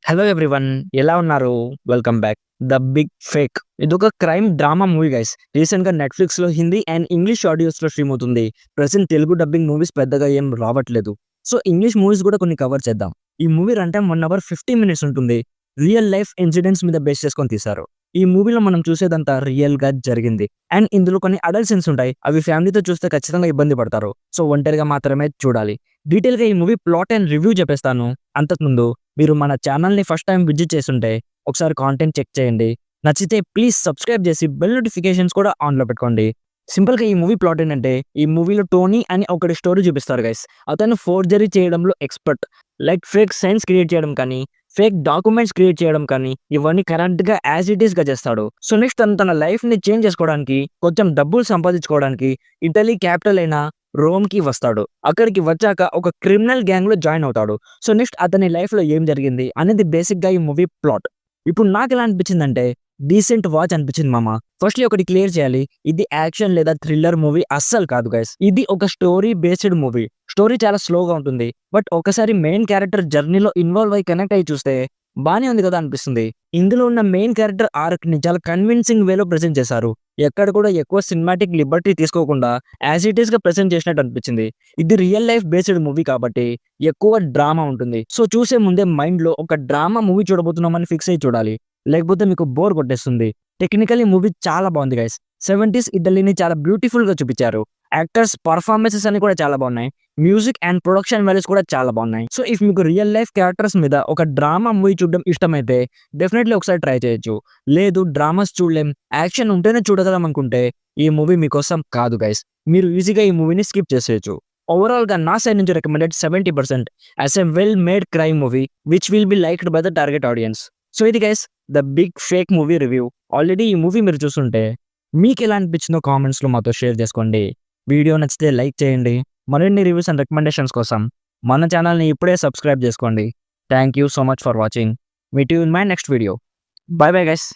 Hello everyone, ఎలా ఉన్నారు? Welcome back. 'The big fake' ఇదొక క్రైమ్ డ్రామా మూవీ గైస్. రీసెంట్‌గా నెట్‌ఫ్లిక్స్‌లో హిందీ అండ్ ఇంగ్లీష్ ఆడియోస్‌లో స్ట్రీమ్ అవుతుంది. ప్రెజెంట్ తెలుగు డబ్బింగ్ మూవీస్ పెద్దగా ఏం రావట్లేదు. సో, ఇంగ్లీష్ మూవీస్ కూడా కొన్ని కవర్ చేద్దాం. ఈ movie run time 1 hour 50 minutes ఉంటుంది. రియల్ లైఫ్ ఇన్సిడెంట్స్ మీద బేస్ చేసుకొని తీశారు. ఈ మూవీలో మనం చూసేదంతా రియల్‌గా జరిగింది. అండ్ ఇందులో కొన్ని అడల్ట్ సీన్స్ ఉంటాయి. అవి ఫ్యామిలీతో చూస్తే ఖచ్చితంగా ఇబ్బంది పడతారు. సో, ఒంటరిగా మాత్రమే చూడాలి. డీటెయిల్‌గా ఈ మూవీ ప్లాట్ అండ్ రివ్యూ చెప్పేస్తాను. అంతకుముందు మీరు మన ఛానల్‌ని ఫస్ట్ టైమ్ విజిట్ చేసుంటే ఒకసారి కాంటెంట్ చెక్ చేయండి. నచ్చితే ప్లీజ్ సబ్స్క్రైబ్ చేసి బెల్ నోటిఫికేషన్స్ కూడా ఆన్‌లో పెట్టుకోండి. సింపుల్‌గా ఈ మూవీ ప్లాట్ ఏంటంటే, ఈ మూవీలో టోనీ అని ఒకడి స్టోరీ చూపిస్తారు గైస్. అతను ఫోర్జరీ చేయడంలో expert. Like fake science create చేయడం కానీ, ఫేక్ డాక్యుమెంట్స్ క్రియేట్ చేయడం కానీ, ఇవన్నీ కరెక్ట్‌గా యాస్ ఇట్ ఈస్‌గా చేస్తాడు. సో నెక్స్ట్ తను తన లైఫ్‌ని చేంజ్ చేసుకోవడానికి, కొంచెం డబ్బులు సంపాదించుకోవడానికి ఇటలీ క్యాపిటల్ అయిన రోమ్‌కి వస్తాడు. అక్కడికి వచ్చాక ఒక క్రిమినల్ గ్యాంగ్‌లో జాయిన్ అవుతాడు. సో నెక్స్ట్ అతని లైఫ్‌లో ఏం జరిగింది అనేది బేసిక్‌గా ఈ మూవీ ప్లాట్. ఇప్పుడు నాకెలా అనిపించిందంటే, డీసెంట్ వాచ్ అనిపించింది మామ. ఫస్ట్‌లీ ఒకటి క్లియర్ చేయాలి. ఇది యాక్షన్ లేదా థ్రిల్లర్ మూవీ అస్సలు కాదు గైస్. ఇది ఒక స్టోరీ బేస్డ్ మూవీ. స్టోరీ చాలా స్లోగా ఉంటుంది. బట్ ఒకసారి మెయిన్ క్యారెక్టర్ జర్నీలో ఇన్వాల్వ్ అయ్యి కనెక్ట్ అయ్యి చూస్తే బానే ఉంది కదా అనిపిస్తుంది. ఇందులో ఉన్న మెయిన్ క్యారెక్టర్ ఆర్క్‌ని చాలా కన్విన్సింగ్ వేలో ప్రెజెంట్ చేశారు. ఎక్కడ కూడా ఎక్కువ సినిమాటిక్ లిబర్టీ తీసుకోకుండా యాస్ ఇట్ ఈస్‌గా ప్రెజెంట్ చేసినట్టు అనిపించింది. ఇది రియల్ లైఫ్ బేస్డ్ మూవీ కాబట్టి ఎక్కువ డ్రామా ఉంటుంది. సో చూసే ముందే మైండ్‌లో ఒక డ్రామా మూవీ చూడబోతున్నామని ఫిక్స్ అయ్యి చూడాలి. లేకపోతే మీకు బోర్ కొట్టేస్తుంది. టెక్నికల్లీ మూవీ చాలా బాగుంది గైస్. 70స్ ఇటలీని చాలా బ్యూటిఫుల్‌గా చూపించారు. యాక్టర్స్ పర్ఫార్మెన్సెస్ అన్ని కూడా చాలా బాగున్నాయి. మ్యూజిక్ అండ్ ప్రొడక్షన్ వాల్యూస్ కూడా చాలా బాగున్నాయి. సో ఇఫ్ మీకు రియల్ లైఫ్ క్యారెక్టర్స్ మీద ఒక డ్రామా మూవీ చూడడం ఇష్టమైతే డెఫినెట్‌లీ ఒకసారి ట్రై చేయొచ్చు. లేదు డ్రామాస్ చూడలేం, యాక్షన్ ఉంటేనే చూడగలం అనుకుంటే ఈ మూవీ మీకోసం కాదు గైస్. మీరు ఈజీగా ఈ మూవీని స్కిప్ చేసేయొచ్చు. ఓవరాల్‌గా నా సైడ్ నుంచి recommended 70% as a well made crime movie which will be liked by the target audience. So ఇది guys 'the big fake' movie review. Already ఈ మూవీ మీరు చూసుంటే మీకెలా అనిపించిందో కామెంట్స్‌లో మాతో షేర్ చేసుకోండి. వీడియో నచ్చితే లైక్ చేయండి. మరిన్ని రివ్యూస్ అండ్ రికమెండేషన్స్ కోసం మన ఛానల్‌ని ఇప్పుడే సబ్స్క్రైబ్ చేసుకోండి. Thank you so much for watching. Meet you in my next video. By bye guys.